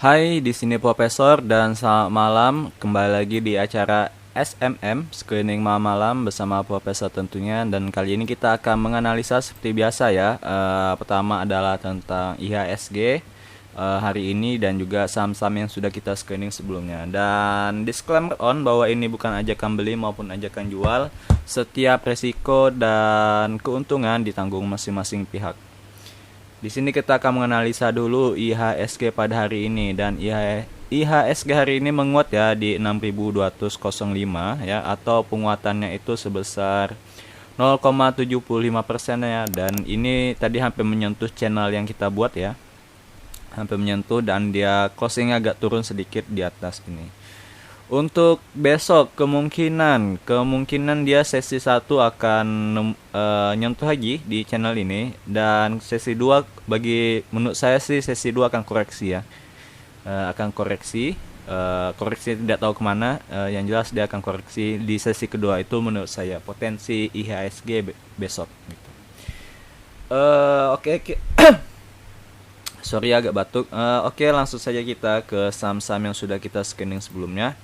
Hai, di sini Profesor dan selamat malam. Kembali lagi di acara SMM Screening Malam bersama Profesor tentunya. Dan kali ini kita akan menganalisa seperti biasa ya. Pertama adalah tentang IHSG hari ini dan juga saham-saham yang sudah kita screening sebelumnya. Dan disclaimer on bahwa ini bukan ajakan beli maupun ajakan jual. Setiap resiko dan keuntungan ditanggung masing-masing pihak. Di sini kita akan menganalisa dulu IHSG pada hari ini dan IHSG hari ini menguat ya di 6205 ya, atau penguatannya itu sebesar 0,75% ya, dan ini tadi hampir menyentuh channel yang kita buat ya. Hampir menyentuh dan dia closingnya agak turun sedikit di atas ini. Untuk besok kemungkinan dia sesi 1 akan nyentuh lagi di channel ini, dan sesi 2 menurut saya sih sesi 2 akan koreksi ya. Akan koreksi tidak tahu kemana, yang jelas dia akan koreksi di sesi kedua. Itu menurut saya potensi IHSG besok gitu. Oke. Sorry agak batuk. Oke, langsung saja kita ke saham-saham yang sudah kita screening sebelumnya.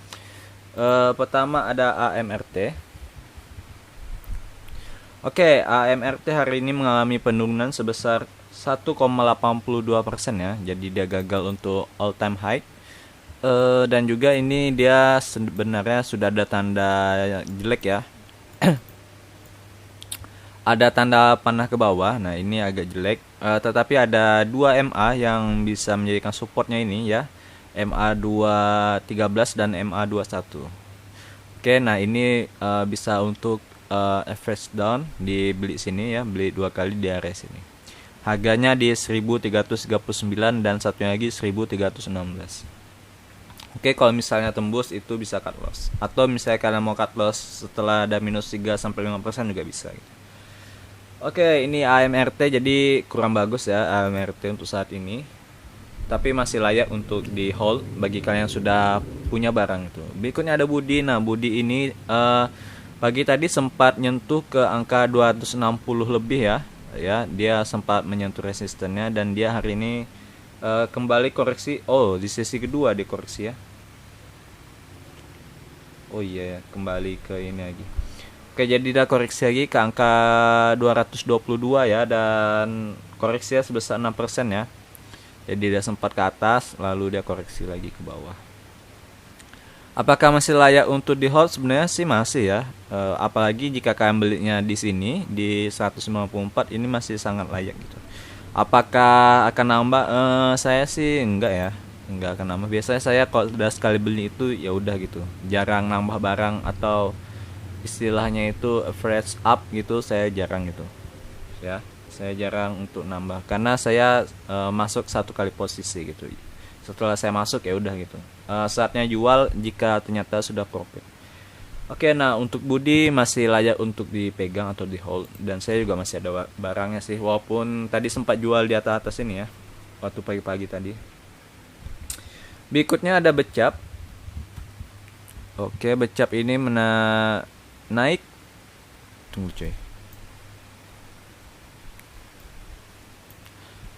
Pertama ada AMRT. Oke, AMRT hari ini mengalami penurunan sebesar 1,82% ya. Jadi dia gagal untuk all time high. Dan juga ini dia sebenarnya sudah ada tanda jelek ya. Ada tanda panah ke bawah. Nah, ini agak jelek. Tetapi ada 2 MA yang bisa menjadikan supportnya ini ya. MA213 dan MA21. Oke, nah ini bisa untuk average down, dibeli sini ya, beli 2 kali di area sini. Harganya di 1339 dan satunya lagi 1316. Oke, kalau misalnya tembus itu bisa cut loss. Atau misalnya kalian mau cut loss setelah ada minus 3 sampai 5% juga bisa gitu. Oke, ini AMRT jadi kurang bagus ya AMRT untuk saat ini. Tapi masih layak untuk di hold bagi kalian yang sudah punya barang itu. Berikutnya ada Budi. Nah, Budi ini pagi tadi sempat nyentuh ke angka 260 lebih ya. Ya, dia sempat menyentuh resistennya dan dia hari ini kembali koreksi. Oh, di sesi kedua dikoreksi ya. Oh iya, kembali ke ini lagi. Oke, jadi dia koreksi lagi ke angka 222 ya, dan koreksinya sebesar 6% ya. Jadi dia sempat ke atas, lalu dia koreksi lagi ke bawah. Apakah masih layak untuk di hold? Sebenarnya sih masih ya. Apalagi jika kalian belinya di sini di 194, ini masih sangat layak gitu. Apakah akan nambah? Saya sih enggak ya. Enggak akan nambah. Biasanya saya kalau sudah sekali beli itu ya udah gitu. Jarang nambah barang, atau istilahnya itu average up gitu, saya jarang gitu. Ya. Saya jarang untuk nambah karena saya masuk 1 kali posisi gitu. Setelah saya masuk ya udah gitu. Saatnya jual jika ternyata sudah profit. Oke, nah untuk Budi masih layak untuk dipegang atau di hold, dan saya juga masih ada barangnya sih, walaupun tadi sempat jual di atas ini ya waktu pagi-pagi tadi. Berikutnya ada Becap. Oke, Becap ini naik. Tunggu cuy.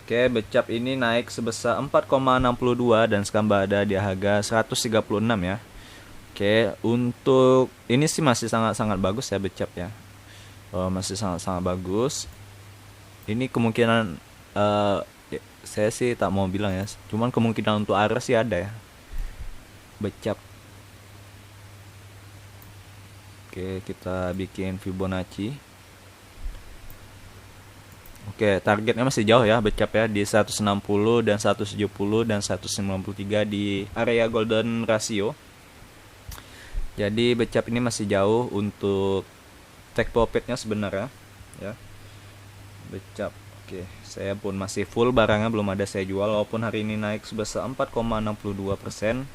Oke, Becap ini naik sebesar 4,62 dan sekarang berada di harga 136 ya. Oke, untuk ini sih masih sangat-sangat bagus ya Becap ya. Masih sangat-sangat bagus. Ini kemungkinan saya sih tak mau bilang ya. Cuman kemungkinan untuk arah sih ada ya. Becap. Oke, kita bikin Fibonacci. Oke, targetnya masih jauh ya Becap ya, di 160 dan 170 dan 193 di area golden ratio. Jadi Becap ini masih jauh untuk take profitnya sebenarnya ya. Becap. Oke, saya pun masih full barangnya, belum ada saya jual, walaupun hari ini naik sebesar 4,62%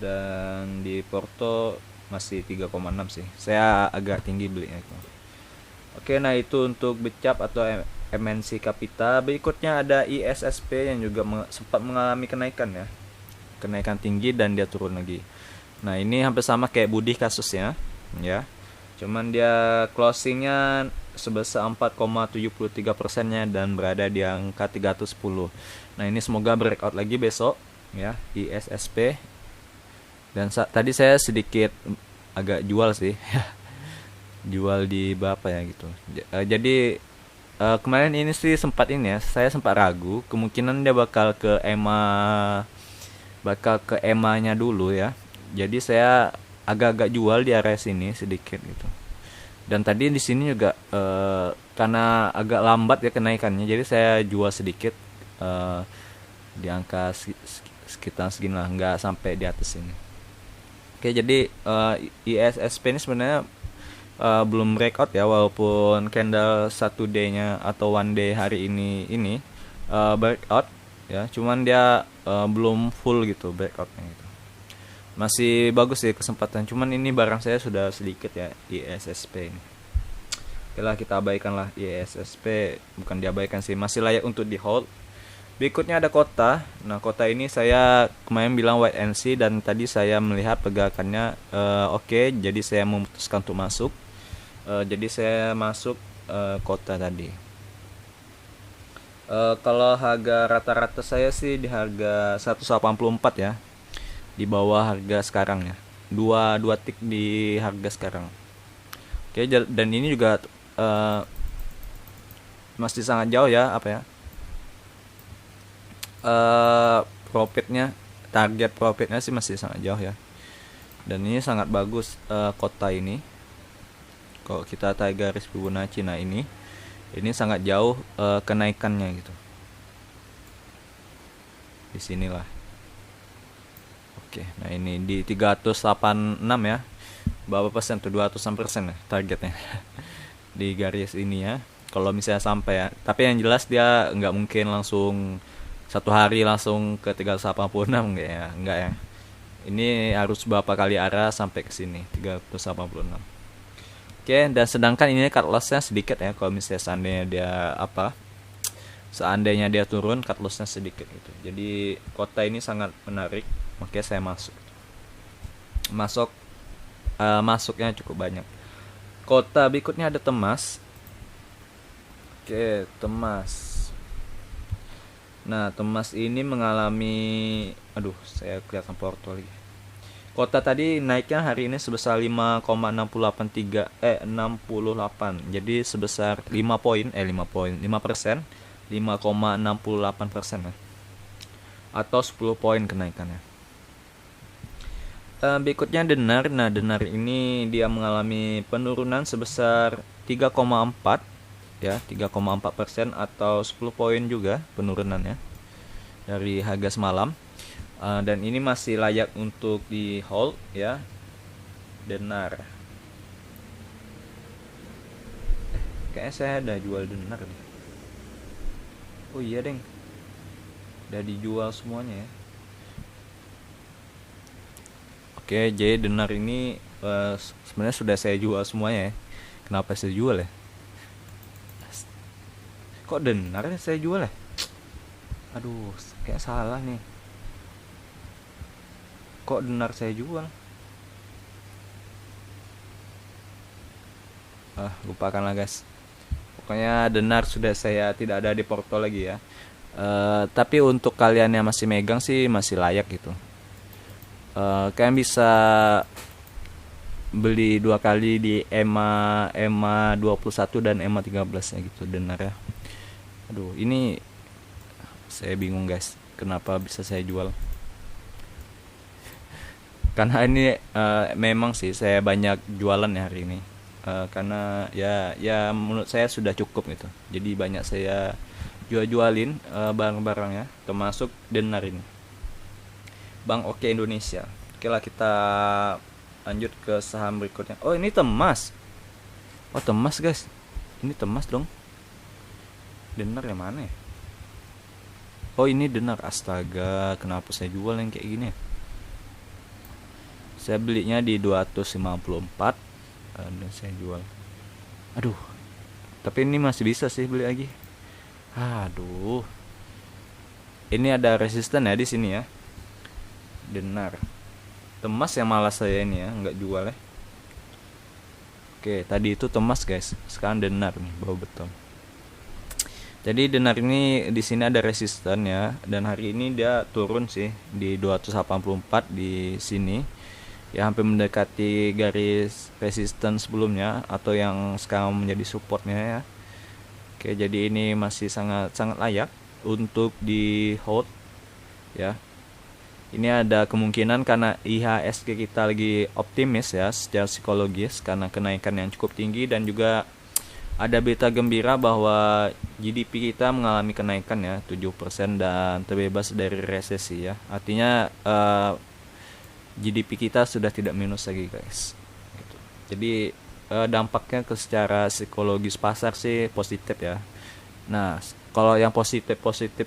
dan di Porto masih 3,6 sih. Saya agak tinggi belinya itu. Oke, nah itu untuk Becap atau MNC Kapita. Berikutnya ada ISSP yang juga sempat mengalami kenaikan ya. Kenaikan tinggi dan dia turun lagi. Nah, ini hampir sama kayak Budi kasusnya ya. Cuman dia closingnya sebesar 4,73%-nya dan berada di angka 310. Nah, ini semoga breakout lagi besok ya, ISSP. Dan tadi saya sedikit agak jual sih. Jual di berapa ya gitu. Jadi kemarin ini sih sempat ini ya, saya sempat ragu kemungkinan dia bakal ke EMA-nya dulu ya. Jadi saya agak-agak jual di area sini sedikit gitu. Dan tadi di sini juga karena agak lambat ya kenaikannya, jadi saya jual sedikit di angka sekitar segini lah, nggak sampai di atas ini. Oke, jadi ISSP ini sebenarnya belum breakout ya, walaupun candle 1 day-nya atau 1 day hari ini breakout ya, cuman dia belum full gitu breakoutnya gitu. Masih bagus sih kesempatan, cuman ini barang saya sudah sedikit ya ISSP ini. Oke lah, kita abaikan lah ISSP, bukan diabaikan sih, masih layak untuk di hold. Berikutnya ada kota. Nah, kota ini saya kemarin bilang wait and see, dan tadi saya melihat pergerakannya oke, jadi saya memutuskan untuk masuk. Jadi saya masuk kota tadi. Kalau harga rata-rata saya sih di harga 184 ya, di bawah harga sekarang ya, dua tik di harga sekarang. Oke, dan ini juga masih sangat jauh ya, apa ya, target profitnya sih masih sangat jauh ya. Dan ini sangat bagus kota ini. Kalau kita tarik garis Fibonacci, nah ini sangat jauh kenaikannya gitu. Di sinilah. Oke, nah ini di 386 ya. Berapa persen tuh? 200% ya targetnya. Di garis ini ya. Kalau misalnya sampai ya. Tapi yang jelas dia nggak mungkin langsung satu hari langsung ke 386 enggak ya. Ini harus berapa kali arah sampai ke sini 386. Oke, dan sedangkan ini cut loss-nya sedikit ya, kalau misalnya seandainya dia turun, cut loss-nya sedikit gitu. Jadi kota ini sangat menarik, makanya saya masuknya cukup banyak. Kota berikutnya ada Temas. Oke, Temas. Nah, Temas ini mengalami, saya kelihatan porto lagi. Kota tadi naiknya hari ini sebesar 5,688. Jadi sebesar 5%, 5,68% ya. Atau 10 poin kenaikannya. Berikutnya Denar. Nah, Denar ini dia mengalami penurunan sebesar 3,4 ya, 3,4% atau 10 poin juga penurunannya dari harga semalam. Dan ini masih layak untuk di hold ya, Denar. Kayaknya saya ada jual Denar nih. Oh iya deng, udah dijual semuanya ya. Oke, jadi Denar ini sebenarnya sudah saya jual semuanya ya. Kenapa saya jual ya? Kok Denar saya jual ya? Aduh, kayak salah nih. Kok Denar saya jual? Lupakanlah guys. Pokoknya Denar sudah saya tidak ada di porto lagi ya. Tapi untuk kalian yang masih megang sih masih layak gitu. Kalian bisa beli 2 kali di EMA 21 dan EMA 13 ya gitu Denar ya. Aduh, ini saya bingung guys, kenapa bisa saya jual? Karena ini memang sih saya banyak jualan ya hari ini. Karena ya menurut saya sudah cukup gitu. Jadi banyak saya jualin barang-barangnya, termasuk Denar ini. Bank Oke Indonesia. Oke lah, kita lanjut ke saham berikutnya. Oh, ini Temas. Oh, Temas guys. Ini Temas dong. Denar yang mana ya? Oh, ini Denar. Astaga, kenapa saya jual yang kayak gini ya? Saya belinya di 254 dan saya jual. Aduh. Tapi ini masih bisa sih beli lagi. Aduh. Ini ada resisten ya di sini ya. Denar. Temas yang malas saya ini ya, nggak jual ya. Oke, tadi itu Temas guys. Sekarang Denar nih, bawah beton. Jadi dinar ini di sini ada resisten ya, dan hari ini dia turun sih di 284 di sini. Ya hampir mendekati garis resisten sebelumnya atau yang sekarang menjadi supportnya ya. Oke, jadi ini masih sangat sangat layak untuk di hold ya. Ini ada kemungkinan karena IHSG kita lagi optimis ya secara psikologis karena kenaikan yang cukup tinggi, dan juga ada berita gembira bahwa GDP kita mengalami kenaikan ya 7% dan terbebas dari resesi ya. Artinya GDP kita sudah tidak minus lagi guys. Gitu. Jadi dampaknya ke secara psikologis pasar sih positif ya. Nah, kalau yang positif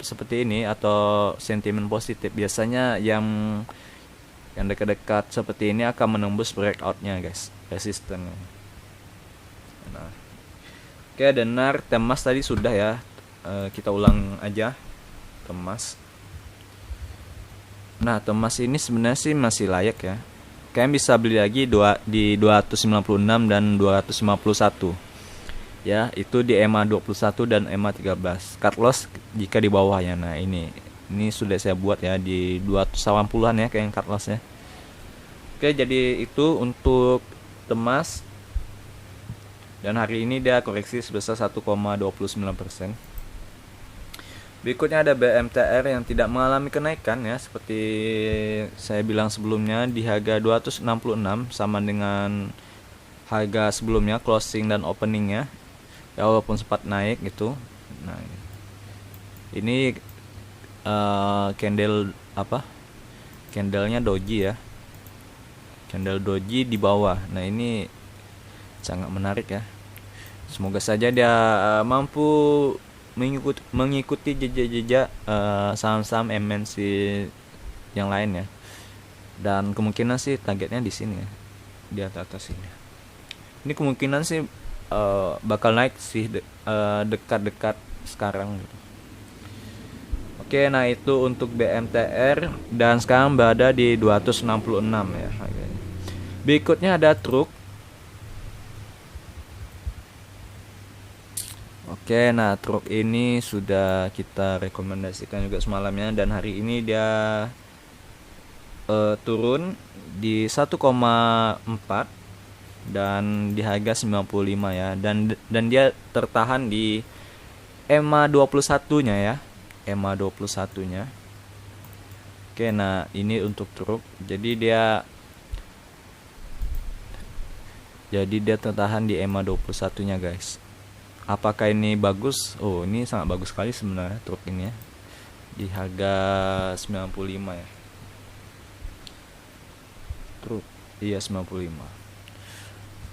seperti ini atau sentimen positif biasanya yang dekat-dekat seperti ini akan menembus breakoutnya guys, resistennya. Nah, oke, Denar, Temas tadi sudah ya. Kita ulang aja Temas. Nah, Temas ini sebenarnya sih masih layak ya. Kalian bisa beli lagi di 296 dan 251. Ya, itu di EMA 21 dan EMA 13. Cut loss jika di bawahnya. Nah, ini sudah saya buat ya di 280-an ya kayak cut loss ya. Oke, jadi itu untuk Temas. Dan hari ini dia koreksi sebesar 1,29%. Berikutnya ada BMTR yang tidak mengalami kenaikan ya, seperti saya bilang sebelumnya di harga 266 sama dengan harga sebelumnya closing dan openingnya. Ya walaupun sempat naik gitu. Nah, ini candle apa? Candlenya doji ya. Candle doji di bawah. Nah, ini sangat menarik ya. Semoga saja dia mampu mengikuti jejak-jejak saham-saham MNC yang lain ya. Dan kemungkinan sih targetnya di sini ya, di atas ini. Ini kemungkinan sih bakal naik sih dekat-dekat sekarang gitu. Oke, nah itu untuk BMTR dan sekarang berada di 266 ya harganya. Berikutnya ada truk. Oke, nah truk ini sudah kita rekomendasikan juga semalamnya, dan hari ini dia turun di 1,4 dan di harga 95 ya, dan dia tertahan di EMA 21-nya ya. EMA 21-nya. Oke, nah ini untuk truk. Jadi dia tertahan di EMA 21-nya guys. Apakah ini bagus? Oh, ini sangat bagus sekali sebenarnya truk ini ya. Di harga 95 ya. Truk. Iya, 95.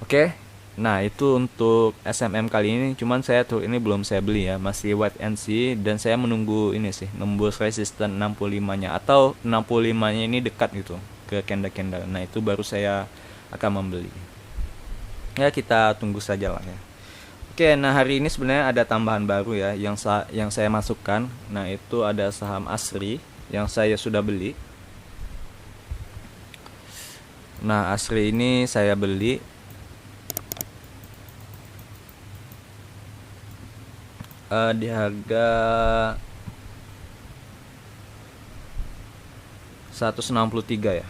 Oke. Nah, itu untuk SMM kali ini. Cuman saya truk ini belum saya beli ya, masih wait and see, dan saya menunggu ini sih, nembus resisten 65-nya atau 65-nya ini dekat gitu ke candle. Nah, itu baru saya akan membeli. Ya, kita tunggu saja lah ya. Oke, nah hari ini sebenarnya ada tambahan baru ya yang saya masukkan. Nah, itu ada saham Asri yang saya sudah beli. Nah, Asri ini saya beli di harga 163 ya.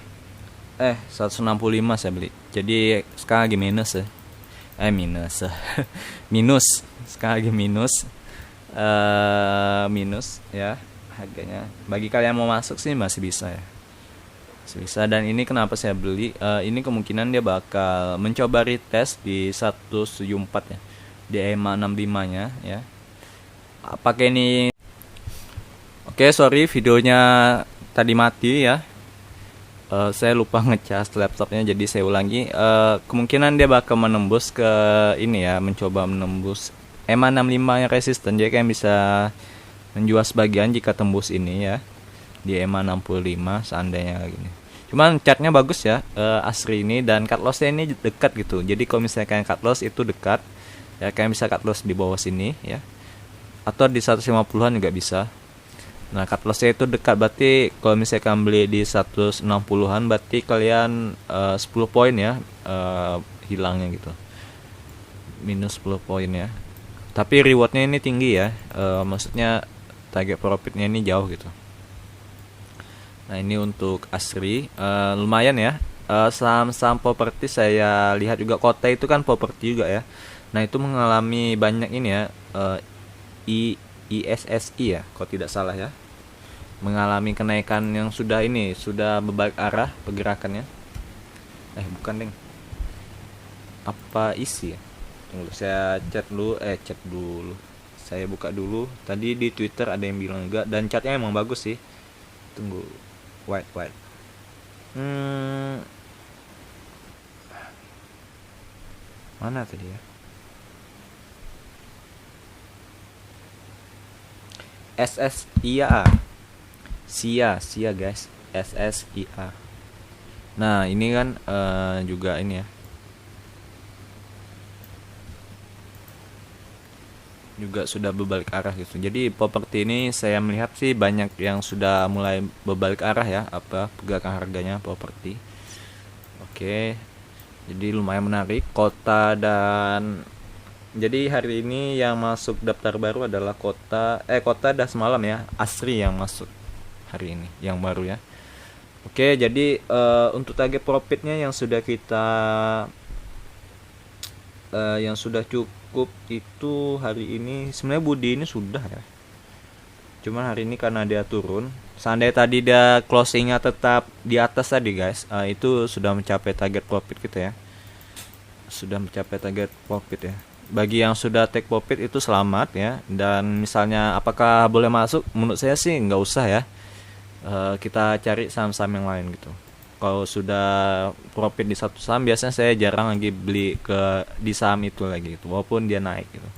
165 saya beli. Jadi sekarang lagi minus ya. Minus sekarang lagi minus ya harganya. Bagi kalian mau masuk sih masih bisa ya, masih bisa. Dan ini kenapa saya beli, ini kemungkinan dia bakal mencoba retest di 174 ya, di EMA 65 nya ya. Apakah ini sorry videonya tadi mati ya. Saya lupa ngecas laptopnya, jadi saya ulangi. Kemungkinan dia bakal menembus ke ini ya, mencoba menembus EMA 65 yang resisten. Jadi kalian bisa menjual sebagian jika tembus ini ya, di EMA 65 seandainya kayak gini. Cuman chartnya bagus ya, Asri ini, dan cut lossnya ini dekat gitu. Jadi kalau misalnya kalian cut loss itu dekat ya, kalian bisa cut loss di bawah sini ya, atau di 150-an juga bisa. Nah, cut lossnya itu dekat, berarti kalau misalkan beli di 160-an berarti kalian 10 poin ya hilangnya gitu, minus 10 poin ya. Tapi rewardnya ini tinggi ya. Maksudnya target profitnya ini jauh gitu. Nah ini untuk Asri, lumayan ya. Saham-saham properti saya lihat juga, Kota itu kan properti juga ya. Nah itu mengalami banyak ini ya, ISSI ya, kalau tidak salah ya, mengalami kenaikan yang sudah berbalik arah pergerakannya. Bukan deng, apa isi ya? Tunggu saya chat dulu. Saya buka dulu. Tadi di Twitter ada yang bilang juga, dan chatnya emang bagus sih. Tunggu, white. Mana tadi ya? SSIA. Sia guys, SSIA. Nah ini kan juga ini ya, juga sudah berbalik arah gitu. Jadi properti ini saya melihat sih banyak yang sudah mulai berbalik arah ya, pergerakan harganya properti. Oke, jadi lumayan menarik Kota. Dan jadi hari ini yang masuk daftar baru adalah Kota dah semalam ya, Asri yang masuk hari ini yang baru ya. Oke, jadi untuk target profitnya yang sudah kita yang sudah cukup itu hari ini sebenarnya Budi ini sudah ya. Cuman hari ini karena dia turun. Seandainya tadi dia closingnya tetap di atas tadi guys, itu sudah mencapai target profit kita ya. Sudah mencapai target profit ya. Bagi yang sudah take profit itu selamat ya. Dan misalnya apakah boleh masuk? Menurut saya sih nggak usah ya. Kita cari saham-saham yang lain gitu. Kalau sudah profit di satu saham, biasanya saya jarang lagi beli di saham itu lagi gitu, walaupun dia naik gitu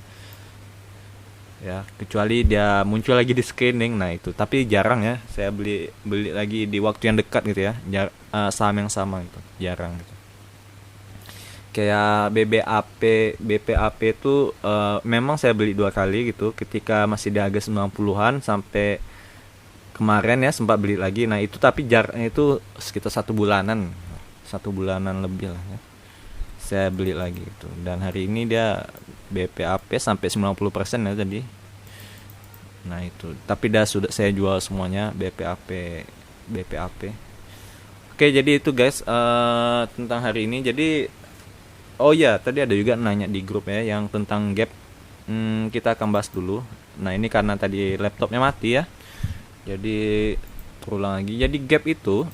ya, kecuali dia muncul lagi di screening. Nah itu, tapi jarang ya saya beli lagi di waktu yang dekat gitu ya, saham yang sama gitu, jarang gitu. Kayak BPAP itu memang saya beli 2 kali gitu, ketika masih di harga 90-an, sampai kemarin ya sempat beli lagi. Nah itu tapi jaraknya itu sekitar 1 bulanan lebih lah ya, saya beli lagi gitu. Dan hari ini dia BPAP sampai 90% ya tadi. Nah itu, tapi sudah saya jual semuanya BPAP. Oke, jadi itu guys tentang hari ini. Jadi oh ya, tadi ada juga nanya di grup ya yang tentang gap. Kita akan bahas dulu. Nah ini karena tadi laptopnya mati ya, jadi terulang lagi. Jadi gap itu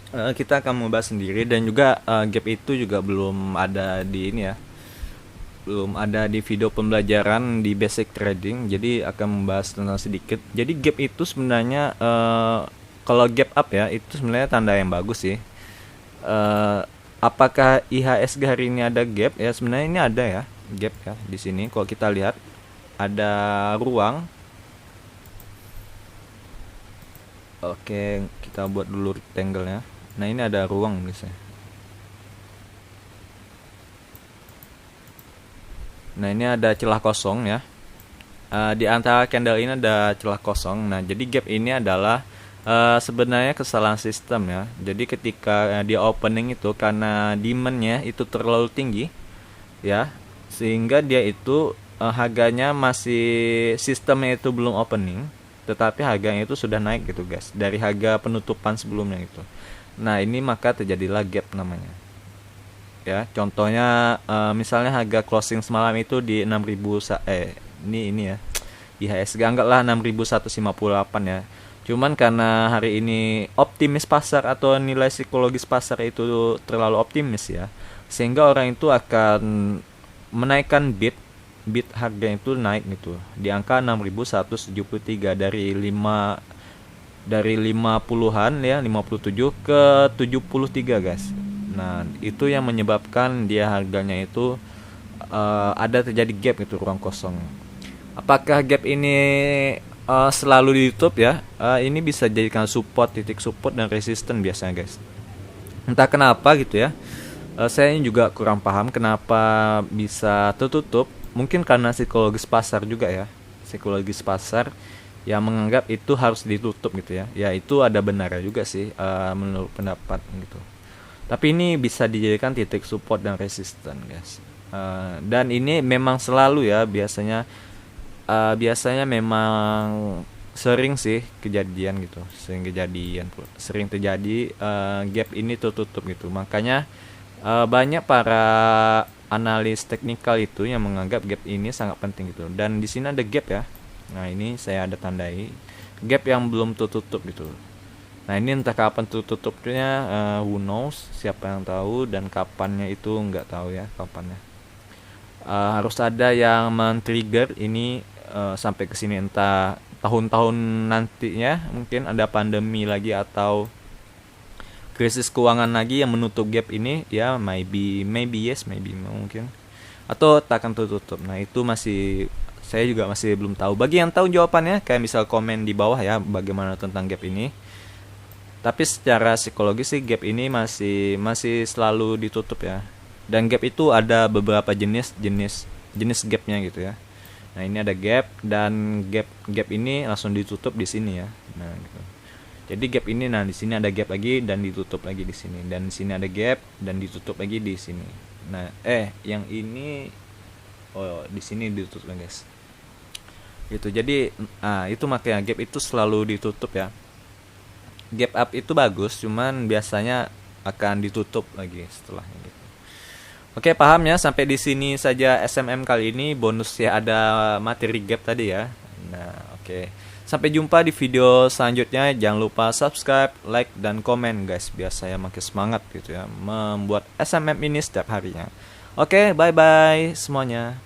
kita akan membahas sendiri, dan juga gap itu juga belum ada di ini ya, belum ada di video pembelajaran di basic trading. Jadi akan membahas tentang sedikit. Jadi gap itu sebenarnya kalau gap up ya, itu sebenarnya tanda yang bagus sih. Apakah IHSG hari ini ada gap ya? Sebenarnya ini ada ya gap ya di sini. Kalau kita lihat ada ruang. Oke, kita buat dulu rectangle-nya. Nah, ini ada ruang misalnya. Nah, ini ada celah kosong ya. Di antara candle ini ada celah kosong. Nah, jadi gap ini adalah sebenarnya kesalahan sistem ya. Jadi ketika dia opening itu, karena demand-nya itu terlalu tinggi ya, sehingga dia itu harganya masih, sistemnya itu belum opening, tetapi harganya itu sudah naik gitu guys, dari harga penutupan sebelumnya gitu. Nah ini maka terjadilah gap namanya ya. Contohnya misalnya harga closing semalam itu di 6.000 ini ya, IHSG anggaplah 6.158 ya. Cuman karena hari ini optimis pasar atau nilai psikologis pasar itu terlalu optimis ya, sehingga orang itu akan menaikkan bid harga itu naik gitu di angka 6.173 dari 50-an ya, 57 ke 73 guys. Nah itu yang menyebabkan dia harganya itu ada terjadi gap itu, ruang kosong. Apakah gap ini selalu ditutup ya? Ini bisa jadikan support, titik support dan resisten biasanya guys. Entah kenapa gitu ya, saya juga kurang paham kenapa bisa tertutup. Mungkin karena psikologis pasar juga ya, psikologis pasar yang menganggap itu harus ditutup gitu ya. Ya itu ada benarnya juga sih menurut pendapat gitu. Tapi ini bisa dijadikan titik support dan resisten guys. Dan ini memang selalu ya, biasanya memang sering sih kejadian gitu, sering terjadi gap ini tutup gitu. Makanya banyak para analis teknikal itu yang menganggap gap ini sangat penting gitu. Dan di sini ada gap ya. Nah, ini saya ada tandai gap yang belum tutup gitu. Nah, ini entah kapan tutupnya, who knows, siapa yang tahu, dan kapannya itu nggak tahu ya kapannya. Harus ada yang men-trigger ini sampai ke sini, entah tahun-tahun nantinya mungkin ada pandemi lagi atau krisis keuangan lagi yang menutup gap ini ya, maybe yes, maybe no, mungkin, atau tak akan tutup. Nah, itu saya juga masih belum tahu. Bagi yang tahu jawabannya, kayak misal komen di bawah ya, bagaimana tentang gap ini. Tapi secara psikologis sih gap ini masih selalu ditutup ya. Dan gap itu ada beberapa jenis gapnya gitu ya. Nah, ini ada gap, dan gap ini langsung ditutup di sini ya. Nah, gitu. Jadi gap ini, nah di sini ada gap lagi dan ditutup lagi di sini, dan di sini ada gap dan ditutup lagi di sini. Nah, yang ini di sini ditutup lagi, guys. Gitu. Jadi itu makanya gap itu selalu ditutup ya. Gap up itu bagus, cuman biasanya akan ditutup lagi setelahnya gitu. Oke, paham ya? Sampai di sini saja SMM kali ini. Bonus ya, ada materi gap tadi ya. Nah, oke. Sampai jumpa di video selanjutnya. Jangan lupa subscribe, like, dan komen guys, biar saya makin semangat gitu ya membuat SMM ini setiap harinya. Oke, bye-bye semuanya.